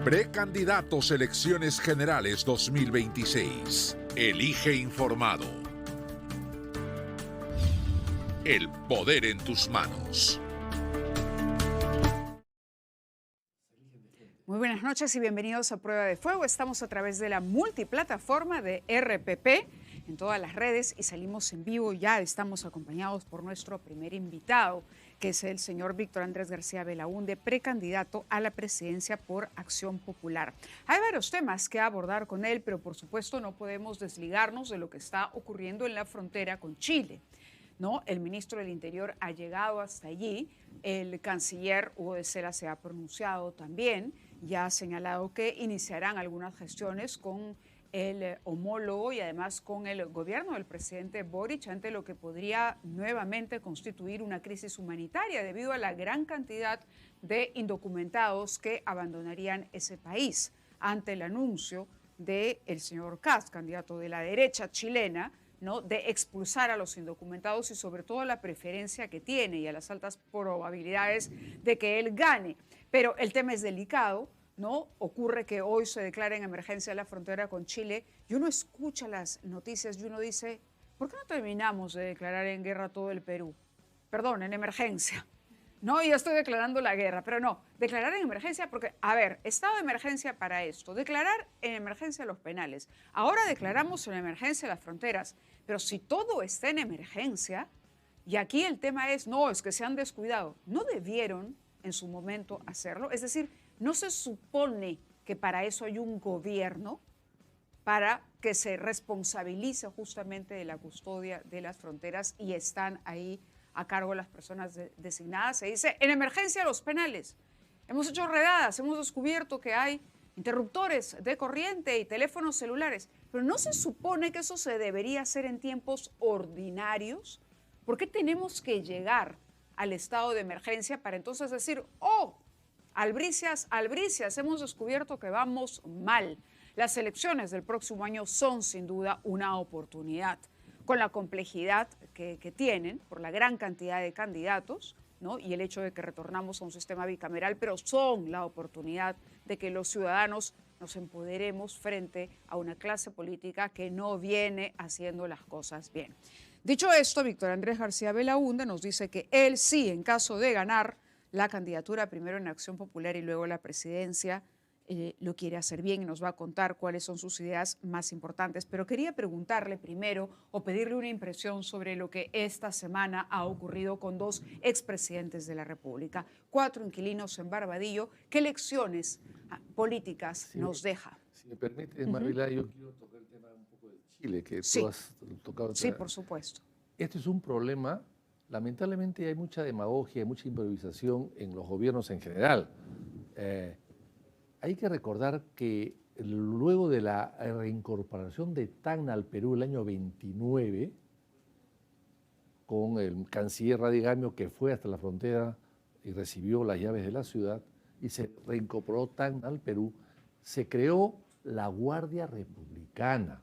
Precandidatos Elecciones Generales 2026. Elige informado. El poder en tus manos. Muy buenas noches y bienvenidos a Prueba de Fuego. Estamos a través de la multiplataforma de RPP en todas las redes y salimos en vivo. Ya estamos acompañados por nuestro primer invitado, que es el señor Víctor Andrés García Belaúnde, precandidato a la presidencia por Acción Popular. Hay varios temas que abordar con él, pero por supuesto no podemos desligarnos de lo que está ocurriendo en la frontera con Chile, ¿no? El ministro del Interior ha llegado hasta allí, el canciller Hugo de Cela se ha pronunciado también, ya ha señalado que iniciarán algunas gestiones con el homólogo y además con el gobierno del presidente Boric ante lo que podría nuevamente constituir una crisis humanitaria debido a la gran cantidad de indocumentados que abandonarían ese país ante el anuncio del señor Kast, candidato de la derecha chilena, ¿no?, de expulsar a los indocumentados y sobre todo la preferencia que tiene y a las altas probabilidades de que él gane. Pero el tema es delicado, ¿no? Ocurre que hoy se declara en emergencia la frontera con Chile y uno escucha las noticias y uno dice, ¿por qué no terminamos de declarar en guerra todo el Perú? Perdón, en emergencia. No, yo estoy declarando la guerra, pero no, declarar en emergencia porque, a ver, estado de emergencia para esto, declarar en emergencia los penales, ahora declaramos en emergencia las fronteras, pero si todo está en emergencia, y aquí el tema es, no, es que se han descuidado, no debieron en su momento hacerlo, es decir, no se supone que para eso hay un gobierno para que se responsabilice justamente de la custodia de las fronteras y están ahí a cargo de las personas designadas. Se dice, en emergencia los penales. Hemos hecho redadas, hemos descubierto que hay interruptores de corriente y teléfonos celulares, pero no se supone que eso se debería hacer en tiempos ordinarios. ¿Por qué tenemos que llegar al estado de emergencia para entonces decir, oh, albricias, albricias, hemos descubierto que vamos mal? Las elecciones del próximo año son sin duda una oportunidad, con la complejidad que tienen por la gran cantidad de candidatos, ¿no?, y el hecho de que retornamos a un sistema bicameral, pero son la oportunidad de que los ciudadanos nos empoderemos frente a una clase política que no viene haciendo las cosas bien. Dicho esto, Víctor Andrés García Belaúnde nos dice que él sí, en caso de ganar la candidatura primero en Acción Popular y luego la presidencia, lo quiere hacer bien y nos va a contar cuáles son sus ideas más importantes. Pero quería preguntarle primero o pedirle una impresión sobre lo que esta semana ha ocurrido con dos expresidentes de la República, 4 inquilinos en Barbadillo. ¿Qué lecciones políticas nos deja? Si me permite, Marila, yo quiero tocar el tema un poco de Chile, que Sí. tú has tocado. Sí, por supuesto. Este es un problema, lamentablemente hay mucha demagogia, hay mucha improvisación en los gobiernos en general. Hay que recordar que luego de la reincorporación de Tacna al Perú el año 29, con el canciller Radigamio que fue hasta la frontera y recibió las llaves de la ciudad, y se reincorporó Tacna al Perú, se creó la Guardia Republicana.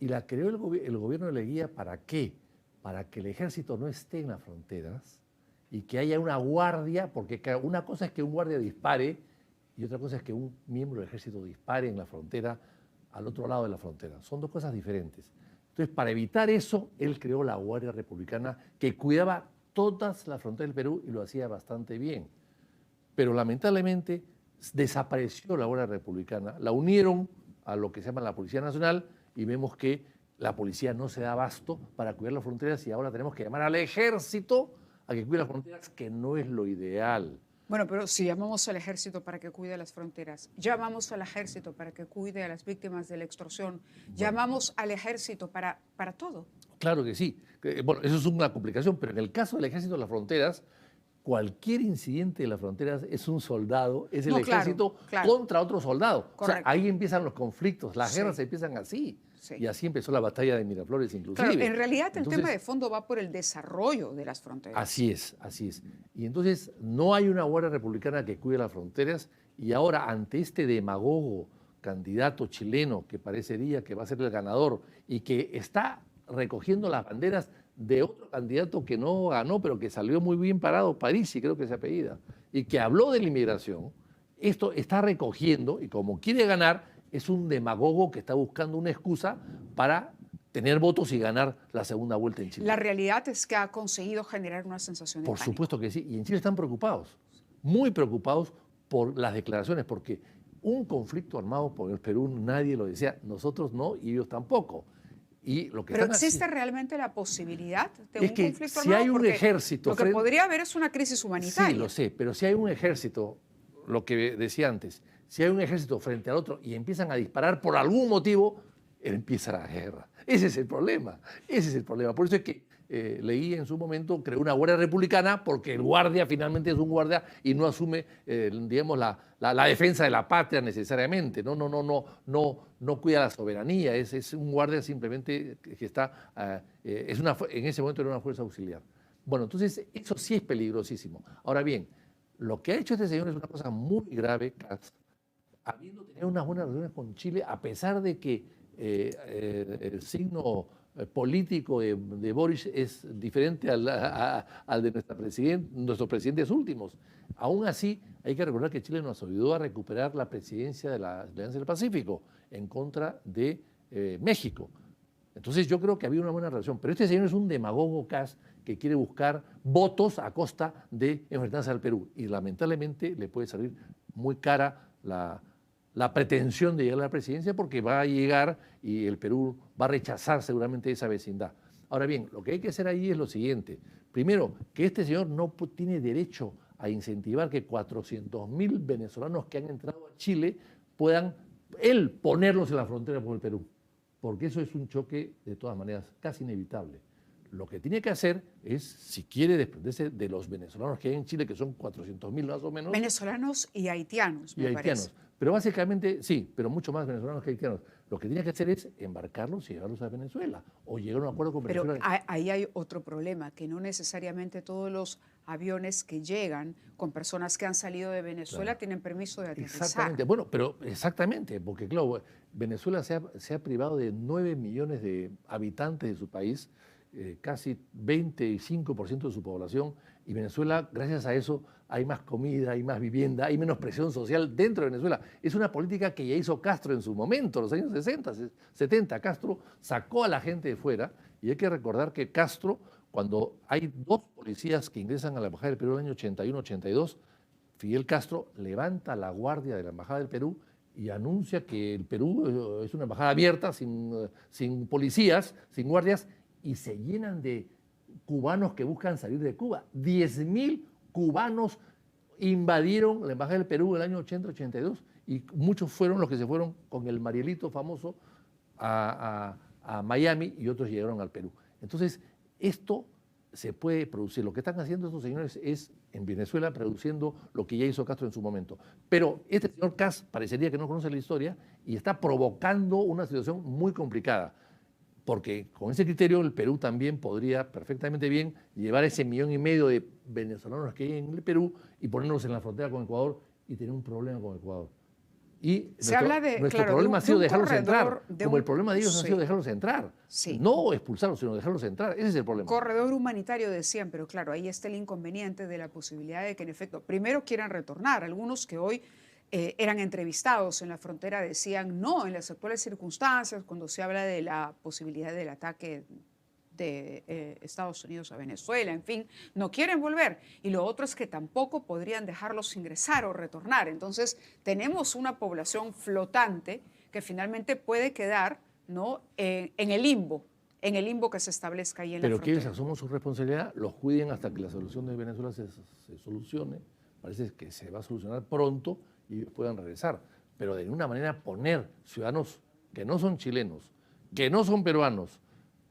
Y la creó el gobierno de Leguía, ¿para qué? Para que el ejército no esté en las fronteras y que haya una guardia, porque una cosa es que un guardia dispare y otra cosa es que un miembro del ejército dispare en la frontera, al otro lado de la frontera. Son dos cosas diferentes. Entonces, para evitar eso, él creó la Guardia Republicana que cuidaba todas las fronteras del Perú y lo hacía bastante bien. Pero lamentablemente desapareció la Guardia Republicana, la unieron a lo que se llama la Policía Nacional y vemos que la policía no se da abasto para cuidar las fronteras y ahora tenemos que llamar al ejército a que cuide las fronteras, que no es lo ideal. Bueno, pero si llamamos al ejército para que cuide las fronteras, llamamos al ejército para que cuide a las víctimas de la extorsión, llamamos al ejército para todo. Claro que sí. Bueno, eso es una complicación, pero en el caso del ejército de las fronteras, cualquier incidente de las fronteras es un soldado, es el ejército contra otro soldado. Correcto. O sea, ahí empiezan los conflictos, las Sí. guerras empiezan así. Sí. Y así empezó la batalla de Miraflores inclusive. Claro, en realidad el Entonces, tema de fondo va por el desarrollo de las fronteras. así es, así es. Y entonces no hay una Guardia Republicana que cuide las fronteras y ahora ante este demagogo candidato chileno que parecería que va a ser el ganador y que está recogiendo las banderas de otro candidato que no ganó, pero que salió muy bien parado, Parisi, creo que se apellida, y que habló de la inmigración, esto está recogiendo y como quiere ganar, es un demagogo que está buscando una excusa para tener votos y ganar la segunda vuelta en Chile. La realidad es que ha conseguido generar una sensación de Por pánico. supuesto que sí. Y en Chile están preocupados, muy preocupados por las declaraciones, porque un conflicto armado por el Perú nadie lo decía, nosotros no y ellos tampoco. Y lo que ¿Pero están existe haciendo, realmente la posibilidad de es un que conflicto si armado? hay un Porque ejército lo que podría haber es una crisis humanitaria. Sí, lo sé, pero si hay un ejército, lo que decía antes, si hay un ejército frente al otro y empiezan a disparar por algún motivo, empieza la guerra. Ese es el problema, ese es el problema. Por eso es que leí en su momento, creó una guardia republicana porque el guardia finalmente es un guardia y no asume, digamos, la defensa de la patria necesariamente. No cuida la soberanía, es un guardia simplemente que está, en ese momento era una fuerza auxiliar. Bueno, entonces eso sí es peligrosísimo. Ahora bien, lo que ha hecho este señor es una cosa muy grave, Katz, habiendo tenido unas buenas relaciones con Chile, a pesar de que el signo político de Boris es diferente al de nuestros presidentes últimos. Aún así, hay que recordar que Chile nos ayudó a recuperar la presidencia de la Alianza del Pacífico en contra de México. Entonces yo creo que había una buena relación, pero este señor es un demagogo Katz que quiere buscar votos a costa de enfrentarse al Perú y lamentablemente le puede salir muy cara la pretensión de llegar a la presidencia porque va a llegar y el Perú va a rechazar seguramente esa vecindad. Ahora bien, lo que hay que hacer ahí es lo siguiente. Primero, que este señor no tiene derecho a incentivar que 400.000 venezolanos que han entrado a Chile puedan él ponerlos en la frontera con el Perú, porque eso es un choque de todas maneras casi inevitable. Lo que tiene que hacer es, si quiere desprenderse de los venezolanos que hay en Chile, que son 400.000 más o menos. Venezolanos y haitianos, me parece. Pero básicamente, sí, pero mucho más venezolanos que haitianos. Lo que tiene que hacer es embarcarlos y llevarlos a Venezuela o llegar a un acuerdo con Venezuela. Pero ahí hay otro problema, que no necesariamente todos los aviones que llegan con personas que han salido de Venezuela tienen permiso de aterrizar. Exactamente, bueno, pero exactamente, porque claro, Venezuela se ha privado de 9 millones de habitantes de su país, casi 25% de su población, y Venezuela, gracias a eso, hay más comida, hay más vivienda, hay menos presión social dentro de Venezuela. Es una política que ya hizo Castro en su momento, en los años 60, 70. Castro sacó a la gente de fuera, y hay que recordar que Castro, cuando hay 2 policías que ingresan a la Embajada del Perú en el año 81-82, Fidel Castro levanta la guardia de la Embajada del Perú y anuncia que el Perú es una embajada abierta, sin policías, sin guardias, y se llenan de cubanos que buscan salir de Cuba. 10.000 cubanos invadieron la Embajada del Perú en el año 80-82 y muchos fueron los que se fueron con el Marielito famoso a Miami y otros llegaron al Perú. Entonces, esto se puede producir. Lo que están haciendo estos señores es en Venezuela produciendo lo que ya hizo Castro en su momento. Pero este señor Katz parecería que no conoce la historia y está provocando una situación muy complicada. Porque con ese criterio el Perú también podría perfectamente bien llevar ese 1,5 millones de venezolanos que hay en el Perú y ponerlos en la frontera con Ecuador y tener un problema con Ecuador. Y nuestro problema ha sido dejarlos entrar, como el problema de ellos ha sido dejarlos entrar. Sí. No expulsarlos, sino dejarlos entrar. Ese es el problema. Corredor humanitario decían, pero claro, ahí está el inconveniente de la posibilidad de que en efecto, primero quieran retornar. Algunos que hoy eran entrevistados en la frontera decían, no, en las actuales circunstancias, cuando se habla de la posibilidad del ataque de Estados Unidos a Venezuela, en fin, no quieren volver. Y lo otro es que tampoco podrían dejarlos ingresar o retornar. Entonces, tenemos una población flotante que finalmente puede quedar, ¿no?, en el limbo que se establezca ahí en la frontera. Pero que ellos asuman su responsabilidad, los cuiden hasta que la solución de Venezuela se solucione. Parece que se va a solucionar pronto y puedan regresar. Pero de una manera poner ciudadanos que no son chilenos, que no son peruanos,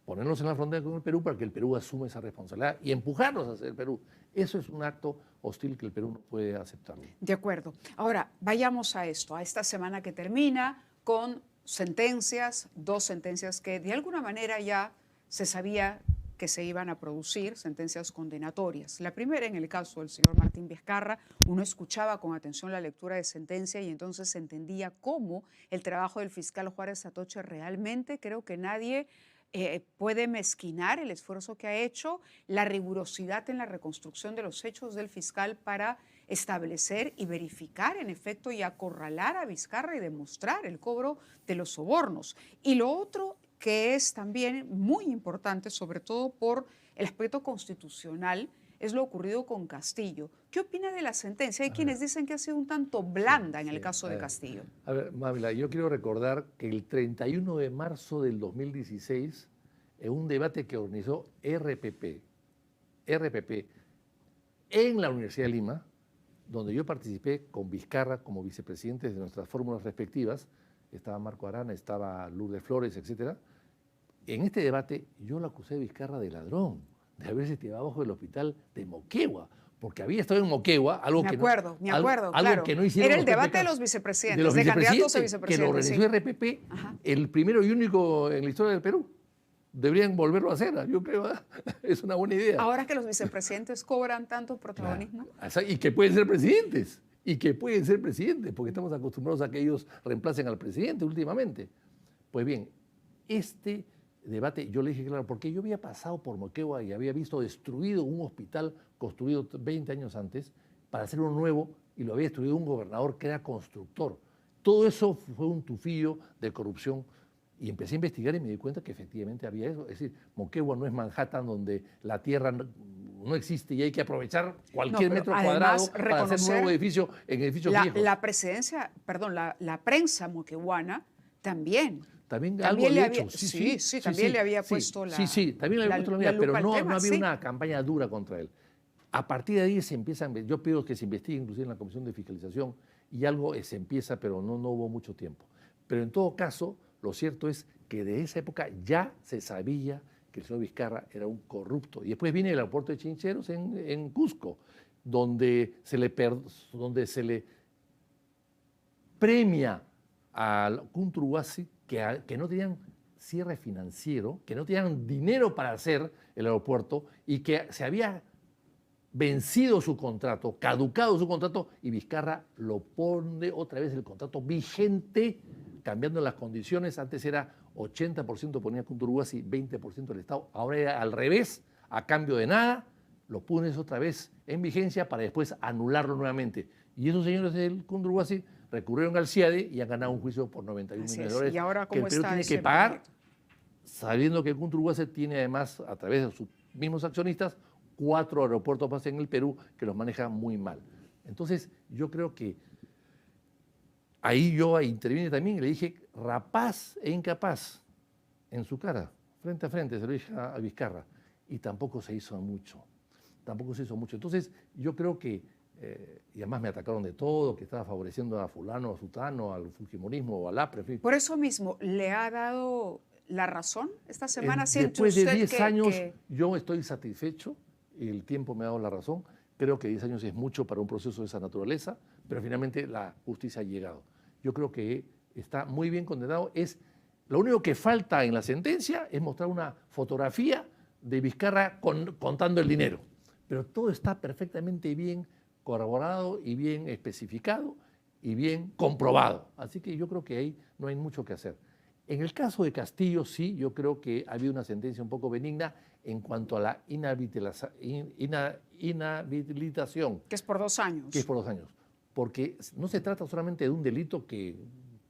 ponerlos en la frontera con el Perú para que el Perú asuma esa responsabilidad y empujarlos hacia el Perú. Eso es un acto hostil que el Perú no puede aceptar. De acuerdo. Ahora, vayamos a esto, a esta semana que termina con sentencias, 2 sentencias que de alguna manera ya se sabía que se iban a producir, sentencias condenatorias. La primera, en el caso del señor Martín Vizcarra, uno escuchaba con atención la lectura de sentencia y entonces se entendía cómo el trabajo del fiscal Juárez Atoche realmente, creo que nadie puede mezquinar el esfuerzo que ha hecho, la rigurosidad en la reconstrucción de los hechos del fiscal para establecer y verificar en efecto y acorralar a Vizcarra y demostrar el cobro de los sobornos. Y lo otro que es también muy importante, sobre todo por el aspecto constitucional, es lo ocurrido con Castillo. ¿Qué opina de la sentencia? Hay quienes dicen que ha sido un tanto blanda en el caso de Castillo. A ver, Mávila, yo quiero recordar que el 31 de marzo del 2016, en un debate que organizó RPP en la Universidad de Lima, donde yo participé con Vizcarra como vicepresidentes de nuestras fórmulas respectivas, estaba Marco Arana, estaba Lourdes Flores, etc. En este debate yo lo acusé de Vizcarra de ladrón, de haberse tirado abajo del hospital de Moquegua, porque había estado en Moquegua, algo me que acuerdo, algo que no hicieron. Era el debate de los vicepresidentes, de candidatos a vicepresidentes. Que lo organizó RPP, el primero y único en la historia del Perú. Deberían volverlo a hacer, yo creo, es una buena idea. Ahora que los vicepresidentes cobran tanto protagonismo. Claro. Y que pueden ser presidentes, porque estamos acostumbrados a que ellos reemplacen al presidente últimamente. Pues bien, este debate, yo le dije, claro, porque yo había pasado por Moquegua y había visto destruido un hospital construido 20 años antes para hacer uno nuevo, y lo había destruido un gobernador que era constructor. Todo eso fue un tufillo de corrupción. Y empecé a investigar y me di cuenta que efectivamente había eso. Es decir, Moquegua no es Manhattan, donde la tierra no existe y hay que aprovechar cualquier metro cuadrado para hacer un nuevo edificio en edificios viejos. La prensa moqueguana también algo le había hecho. Sí, también le había puesto la también le había puesto la mira, pero no había sí. una campaña dura contra él. A partir de ahí se empiezan, yo pido que se investigue inclusive en la Comisión de Fiscalización, y algo se empieza, pero no hubo mucho tiempo. Pero en todo caso, lo cierto es que de esa época ya se sabía que el señor Vizcarra era un corrupto. Y después viene el aeropuerto de Chincheros en Cusco, donde se le premia al Cunturhuasi que no tenían cierre financiero, que no tenían dinero para hacer el aeropuerto y que se había vencido su contrato, caducado su contrato, y Vizcarra lo pone otra vez el contrato vigente, cambiando las condiciones. Antes era 80% ponía Cunturhuasi, 20% el Estado. Ahora era al revés, a cambio de nada, lo pones otra vez en vigencia para después anularlo nuevamente. Y esos señores del Cunturhuasi recurrieron al CIADE y han ganado un juicio por 91 millones de dólares. ¿Y ahora que el Perú tiene que pagar, sabiendo que el Cunturhuasi tiene además, a través de sus mismos accionistas, 4 aeropuertos más en el Perú que los maneja muy mal. Entonces, yo creo que ahí yo intervine también y le dije rapaz e incapaz en su cara, frente a frente, se lo dije a Vizcarra, y tampoco se hizo mucho. Entonces, yo creo que, y además me atacaron de todo, que estaba favoreciendo a fulano, a sutano, al fujimorismo o al APRE. En fin. Por eso mismo, ¿le ha dado la razón esta semana? Después de 10 años, yo estoy satisfecho, el tiempo me ha dado la razón. Creo que 10 años es mucho para un proceso de esa naturaleza, pero finalmente la justicia ha llegado. Yo creo que está muy bien condenado. Lo único que falta en la sentencia es mostrar una fotografía de Vizcarra contando el dinero. Pero todo está perfectamente bien corroborado y bien especificado y bien comprobado. Así que yo creo que ahí no hay mucho que hacer. En el caso de Castillo, sí, yo creo que ha habido una sentencia un poco benigna en cuanto a la inhabilitación. Que es por 2 años. Que es por 2 años. Porque no se trata solamente de un delito que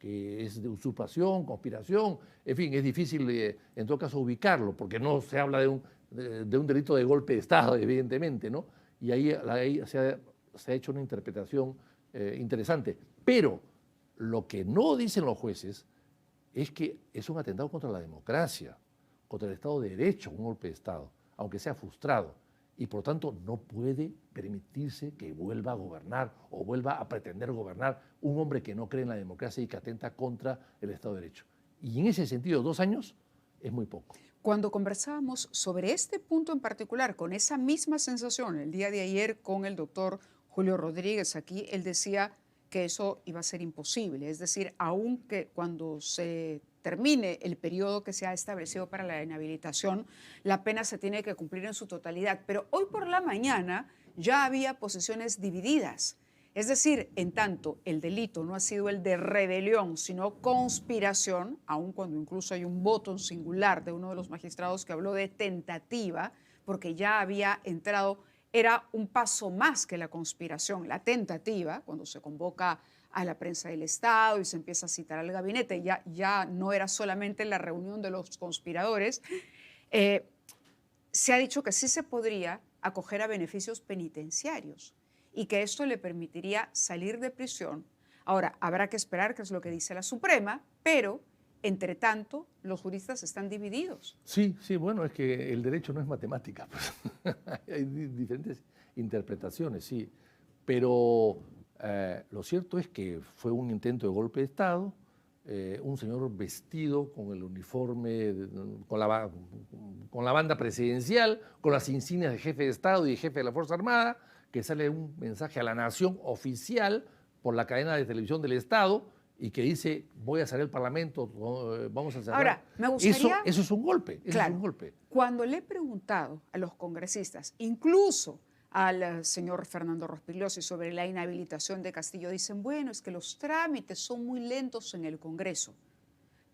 es de usurpación, conspiración, en fin, es difícil en todo caso ubicarlo, porque no se habla de un delito de golpe de Estado, evidentemente, ¿no? Y ahí se ha hecho una interpretación interesante. Pero lo que no dicen los jueces es que es un atentado contra la democracia, contra el Estado de Derecho, un golpe de Estado, aunque sea frustrado. Y por tanto no puede permitirse que vuelva a gobernar o vuelva a pretender gobernar un hombre que no cree en la democracia y que atenta contra el Estado de Derecho. Y en ese sentido, 2 años es muy poco. Cuando conversábamos sobre este punto en particular, con esa misma sensación el día de ayer con el doctor Julio Rodríguez aquí, él decía que eso iba a ser imposible. Es decir, aunque cuando se termine el periodo que se ha establecido para la inhabilitación, la pena se tiene que cumplir en su totalidad. Pero hoy por la mañana ya había posiciones divididas Es decir, en tanto el delito no ha sido el de rebelión, sino conspiración, aun cuando incluso hay un voto singular de uno de los magistrados que habló de tentativa, porque ya había entrado, era un paso más que la conspiración, la tentativa, cuando se convoca a la prensa del Estado y se empieza a citar al gabinete, ya no era solamente la reunión de los conspiradores. Se ha dicho que sí se podría acoger a beneficios penitenciarios y que esto le permitiría salir de prisión. Ahora, habrá que esperar qué es lo que dice la Suprema, pero, entre tanto, los juristas están divididos. Sí, sí, bueno, es que el derecho no es matemática, pues. Hay diferentes interpretaciones, sí, pero lo cierto es que fue un intento de golpe de Estado, un señor vestido con el uniforme, con la banda presidencial, con las insignias de jefe de Estado y de jefe de la Fuerza Armada, que sale un mensaje a la nación oficial por la cadena de televisión del Estado y que dice, voy a cerrar el Parlamento, vamos a cerrar. Ahora, me gustaría... Eso es un golpe, claro, es un golpe. Cuando le he preguntado a los congresistas, incluso al señor Fernando Rospigliosi, sobre la inhabilitación de Castillo, dicen, bueno, es que los trámites son muy lentos en el Congreso.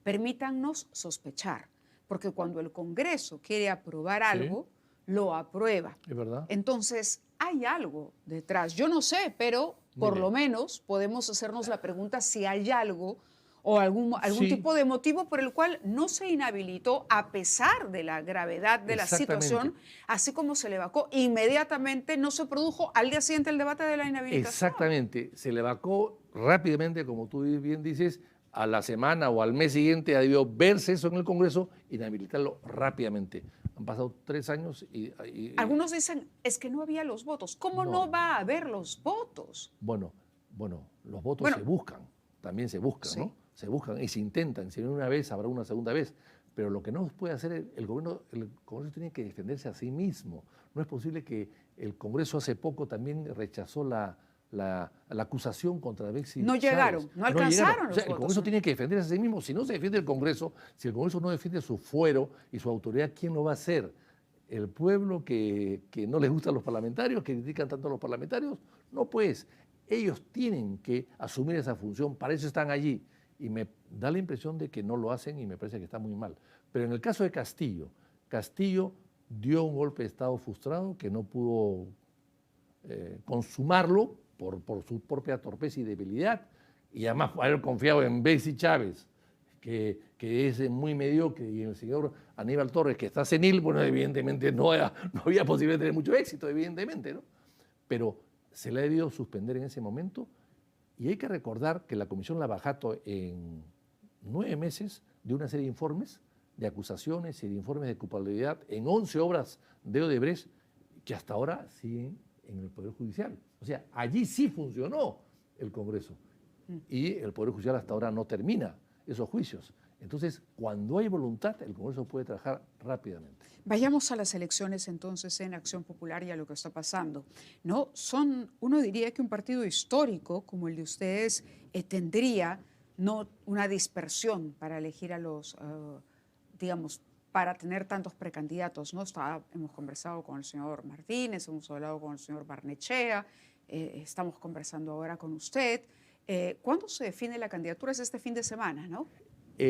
Permítannos sospechar, porque cuando el Congreso quiere aprobar algo, lo aprueba. Es verdad. Entonces, hay algo detrás. Yo no sé, pero por Mire, lo menos podemos hacernos la pregunta si hay algo o algún sí, tipo de motivo por el cual no se inhabilitó a pesar de la gravedad de la situación, así como se le vacó. Inmediatamente no se produjo al día siguiente el debate de la inhabilitación. Exactamente, se le vacó rápidamente, como tú bien dices, a la semana o al mes siguiente ha debido verse eso en el Congreso, inhabilitarlo rápidamente. Han pasado 3 años y algunos dicen, es que no había los votos. ¿Cómo no va a haber los votos? Bueno, los votos se buscan, también se buscan, sí, ¿no? Se buscan y se intentan. Si no una vez, habrá una segunda vez. Pero lo que no puede hacer el Congreso tiene que defenderse a sí mismo. No es posible que el Congreso hace poco también rechazó la acusación contra Betsy No llegaron, Chávez. no alcanzaron los votos. El Congreso votos. tiene que defenderse a sí mismo. Si no se defiende el Congreso, si el Congreso no defiende su fuero y su autoridad, ¿quién lo va a hacer? ¿El pueblo que no les gustan los parlamentarios, que critican tanto a los parlamentarios? No, pues, ellos tienen que asumir esa función, para eso están allí. Y me da la impresión de que no lo hacen y me parece que está muy mal. Pero en el caso de Castillo, Castillo dio un golpe de Estado frustrado que no pudo consumarlo por su propia torpeza y debilidad, y además por haber confiado en Betsy Chávez, que es muy mediocre, y en el señor Aníbal Torres, que está senil, bueno, evidentemente no había posibilidad de tener mucho éxito, evidentemente, ¿no? Pero se le ha debido suspender en ese momento, y hay que recordar que la Comisión Lavajato en 9 meses dio una serie de informes, de acusaciones y de informes de culpabilidad en 11 obras de Odebrecht que hasta ahora siguen en el Poder Judicial. O sea, allí sí funcionó el Congreso y el Poder Judicial hasta ahora no termina esos juicios. Entonces, cuando hay voluntad, el Congreso puede trabajar rápidamente. Vayamos a las elecciones entonces en Acción Popular y a lo que está pasando. ¿No? Uno diría que un partido histórico como el de ustedes tendría no una dispersión para elegir a los, digamos, para tener tantos precandidatos, ¿no? Hemos conversado con el señor Martínez, hemos hablado con el señor Barnechea, estamos conversando ahora con usted. ¿Cuándo se define la candidatura? Es este fin de semana, ¿no?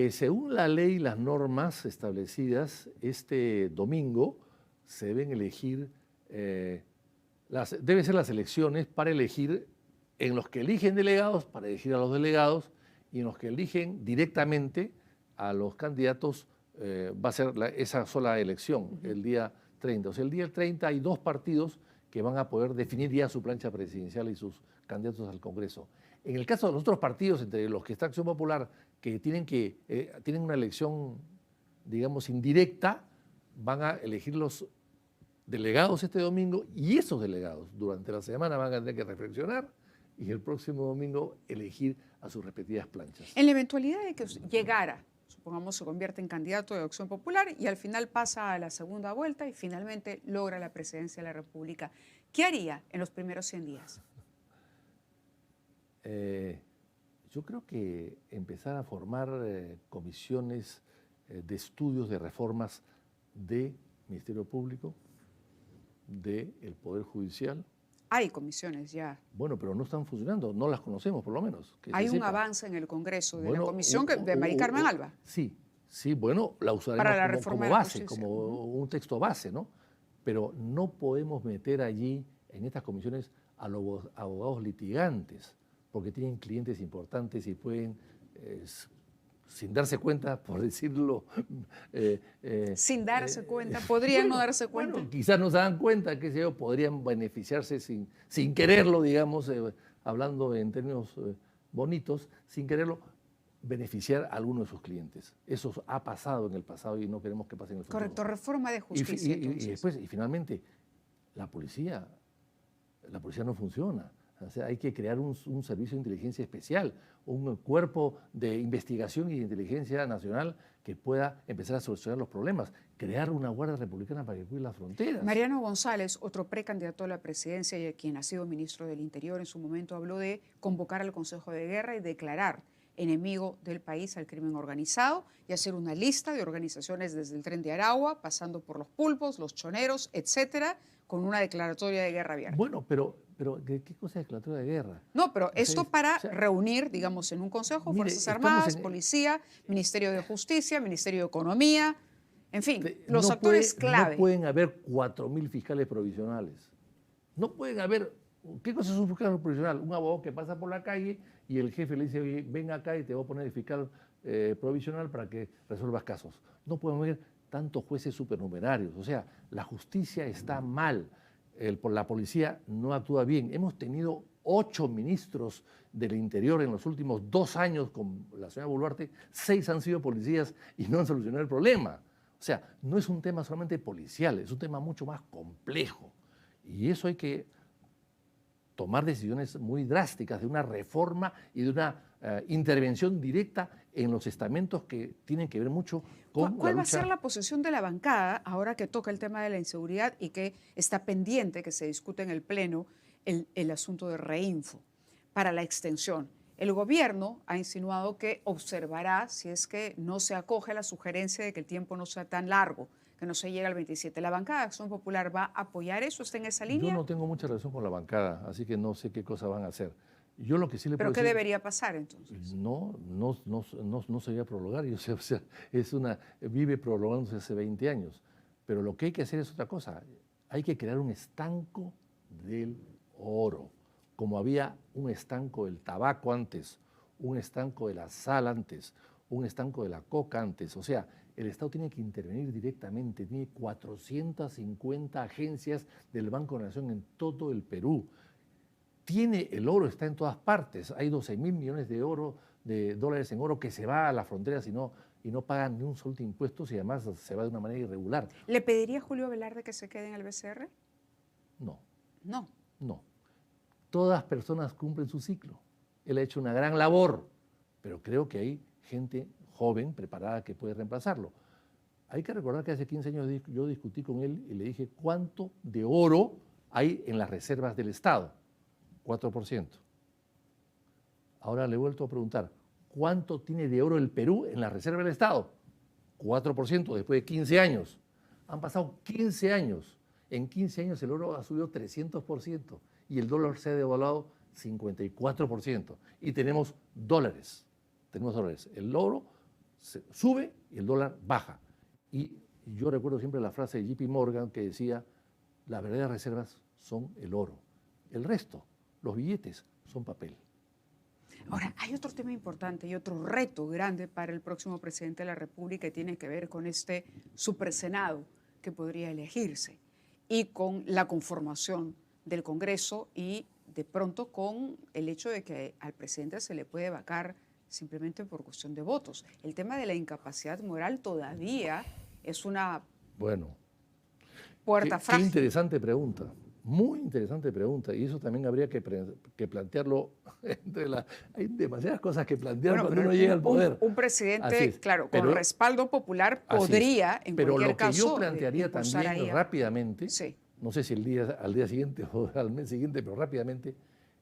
Según la ley y las normas establecidas, este domingo se deben elegir, deben ser las elecciones para elegir, en los que eligen delegados, para elegir a los delegados, y en los que eligen directamente a los candidatos, va a ser esa sola elección, el día 30. O sea, el día 30 hay 2 partidos que van a poder definir ya su plancha presidencial y sus candidatos al Congreso. En el caso de los otros partidos, entre los que está Acción Popular, que tienen una elección, digamos, indirecta, van a elegir los delegados este domingo, y esos delegados durante la semana van a tener que reflexionar y el próximo domingo elegir a sus respectivas planchas. En la eventualidad de que llegara, supongamos se convierte en candidato de Acción Popular y al final pasa a la segunda vuelta y finalmente logra la presidencia de la República, ¿qué haría en los primeros 100 días? Yo creo que empezar a formar comisiones de estudios de reformas del Ministerio Público, del Poder Judicial hay comisiones ya. Bueno, pero no están funcionando, no las conocemos por lo menos. Que Hay se un sepa. avance en el Congreso de Bueno, la comisión de Mari Carmen Alba. Sí, sí, bueno, la usaremos Para la como, reforma como de la base, justicia. como un texto base, ¿no? Pero no podemos meter allí, en estas comisiones, a los abogados litigantes, porque tienen clientes importantes y pueden, sin darse cuenta, por decirlo... Sin darse cuenta, podrían no darse cuenta. Bueno, quizás no se dan cuenta, que ellos podrían beneficiarse sin quererlo, digamos, hablando en términos bonitos, sin quererlo, beneficiar a alguno de sus clientes. Eso ha pasado en el pasado y no queremos que pase en el futuro. Correcto, reforma de justicia. Y finalmente, la policía no funciona. O sea, hay que crear un servicio de inteligencia especial, un cuerpo de investigación y de inteligencia nacional que pueda empezar a solucionar los problemas, crear una Guardia Republicana para que cuide las fronteras. Mariano González, otro precandidato a la presidencia y quien ha sido ministro del Interior, en su momento habló de convocar al Consejo de Guerra y declarar enemigo del país al crimen organizado y hacer una lista de organizaciones desde el Tren de Aragua, pasando por los pulpos, los choneros, etcétera, con una declaratoria de guerra abierta. Bueno, pero ¿qué cosa es declaratoria de guerra? No, pero esto para reunir, digamos, en un consejo, mire, Fuerzas Armadas, Policía, Ministerio de Justicia, Ministerio de Economía, en fin, los actores clave. No pueden haber 4.000 fiscales provisionales. No pueden haber... ¿Qué cosa es un fiscal provisional? Un abogado que pasa por la calle y el jefe le dice, oye, ven acá y te voy a poner el fiscal provisional para que resuelvas casos. No pueden haber tantos jueces supernumerarios. O sea, la justicia está mal. La policía no actúa bien. Hemos tenido 8 ministros del Interior en los últimos 2 años con la señora Boluarte. 6 han sido policías y no han solucionado el problema. O sea, no es un tema solamente policial, es un tema mucho más complejo. Y eso hay que tomar decisiones muy drásticas de una reforma y de una intervención directa en los estamentos que tienen que ver mucho con ¿Cuál la va a lucha? ser la posición de la bancada ahora que toca el tema de la inseguridad y que está pendiente que se discute en el Pleno el asunto de Reinfo para la extensión? El gobierno ha insinuado que observará si es que no se acoge a la sugerencia de que el tiempo no sea tan largo, que no se llegue al 27. ¿La bancada de Acción Popular va a apoyar eso? ¿Está en esa línea? Yo no tengo mucha relación con la bancada, así que no sé qué cosas van a hacer. Yo lo que sí le ¿Pero puedo qué decir, debería pasar entonces? no se iba a prolongar. O sea, vive prolongándose hace 20 años. Pero lo que hay que hacer es otra cosa. Hay que crear un estanco del oro. Como había un estanco del tabaco antes, un estanco de la sal antes, un estanco de la coca antes. O sea, el Estado tiene que intervenir directamente. Tiene 450 agencias del Banco de la Nación en todo el Perú. Tiene el oro, está en todas partes. Hay 12.000 millones de dólares en oro que se va a las fronteras y no pagan ni un solo impuesto y además se va de una manera irregular. ¿Le pediría a Julio Velarde que se quede en el BCR? No. No. No. Todas personas cumplen su ciclo. Él ha hecho una gran labor, pero creo que hay gente joven, preparada, que puede reemplazarlo. Hay que recordar que hace 15 años yo discutí con él y le dije cuánto de oro hay en las reservas del Estado. 4%. Ahora le he vuelto a preguntar, ¿cuánto tiene de oro el Perú en la reserva del Estado? 4% después de 15 años. Han pasado 15 años. En 15 años el oro ha subido 300% y el dólar se ha devaluado 54%. Y tenemos dólares. El oro sube y el dólar baja. Y yo recuerdo siempre la frase de JP Morgan que decía, las verdaderas reservas son el oro. El resto, los billetes, son papel. Ahora, hay otro tema importante y otro reto grande para el próximo presidente de la República que tiene que ver con este supersenado que podría elegirse y con la conformación del Congreso y de pronto con el hecho de que al presidente se le puede vacar simplemente por cuestión de votos. El tema de la incapacidad moral todavía es una puerta frágil. Qué interesante pregunta. Muy interesante pregunta, y eso también habría que plantearlo. Hay demasiadas cosas que plantear cuando uno llega al poder. Un presidente, claro, con respaldo popular podría, en cualquier caso, pero lo que yo plantearía también rápidamente, sí, no sé si al día siguiente o al mes siguiente, pero rápidamente,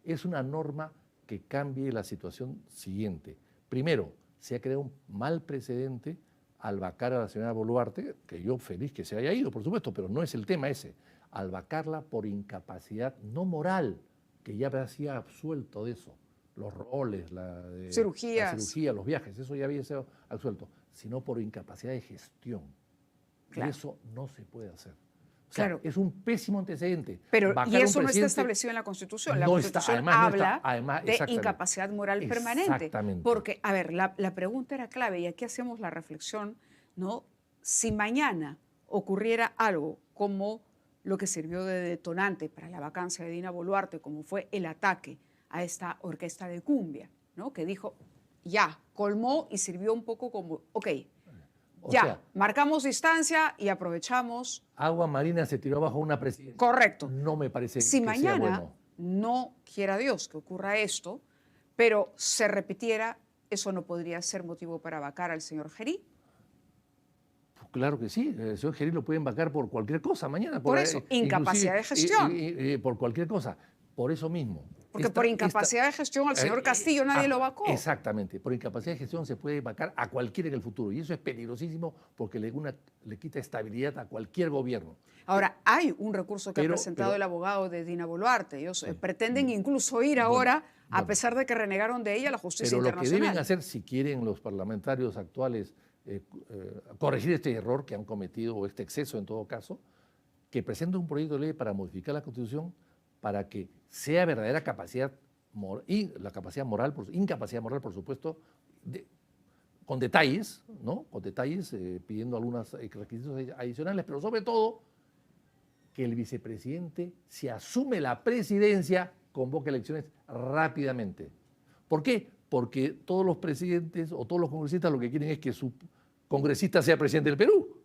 es una norma que cambie la situación siguiente. Primero, se ha creado un mal precedente al vacar a la señora Boluarte, que yo feliz que se haya ido, por supuesto, pero no es el tema ese. al vacarla por incapacidad no moral, que ya había absuelto de eso, los roles, la cirugía, los viajes, eso ya había sido absuelto, sino por incapacidad de gestión. Claro. Y eso no se puede hacer. O sea, claro. Es un pésimo antecedente. Pero, Vacar y a un eso no está presidente establecido en la Constitución. La no Constitución está, además, habla además, de incapacidad moral permanente. Exactamente. Porque, a ver, la pregunta era clave y aquí hacemos la reflexión, ¿no? Si mañana ocurriera algo como lo que sirvió de detonante para la vacancia de Dina Boluarte, como fue el ataque a esta orquesta de cumbia, ¿no? Que dijo, ya, colmó y sirvió un poco como, ok, ya, sea, marcamos distancia y aprovechamos. Agua Marina se tiró bajo una presidencia. Correcto. No me parece si que mañana, sea bueno. No quiera Dios que ocurra esto, pero se repitiera, ¿eso no podría ser motivo para vacar al señor Gerí? Claro que sí, el señor Gerí lo pueden vacar por cualquier cosa mañana. Por eso, incapacidad de gestión. Por cualquier cosa, por eso mismo. Porque por incapacidad de gestión al señor Castillo nadie lo vacó. Exactamente, por incapacidad de gestión se puede vacar a cualquiera en el futuro y eso es peligrosísimo porque le quita estabilidad a cualquier gobierno. Ahora, hay un recurso que ha presentado el abogado de Dina Boluarte. Ellos pretenden incluso ir ahora, a pesar de que renegaron de ella, a la justicia internacional. Pero lo que deben hacer, si quieren los parlamentarios actuales corregir este error que han cometido, o este exceso en todo caso, que presenten un proyecto de ley para modificar la Constitución para que sea verdadera capacidad moral, y la capacidad moral, incapacidad moral, por supuesto, con detalles, ¿no? Con detalles, pidiendo algunos requisitos adicionales, pero sobre todo que el vicepresidente, si asume la presidencia, convoque elecciones rápidamente. ¿Por qué? Porque todos los presidentes o todos los congresistas lo que quieren es que su congresista sea presidente del Perú.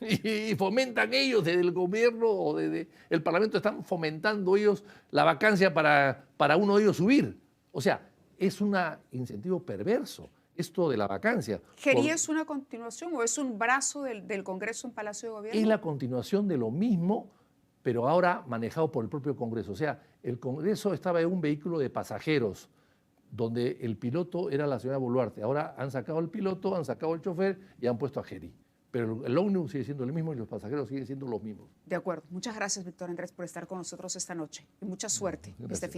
Y fomentan ellos desde el gobierno o desde el Parlamento, están fomentando ellos la vacancia para uno de ellos subir. O sea, es un incentivo perverso esto de la vacancia. ¿Gerí es una continuación o es un brazo del Congreso en Palacio de Gobierno? Es la continuación de lo mismo, pero ahora manejado por el propio Congreso. O sea, el Congreso estaba en un vehículo de pasajeros, donde el piloto era la señora Boluarte. Ahora han sacado el piloto, han sacado el chofer y han puesto a Gerí. Pero el ómnibus sigue siendo el mismo y los pasajeros siguen siendo los mismos. De acuerdo. Muchas gracias, Víctor Andrés, por estar con nosotros esta noche. Y mucha suerte. Gracias.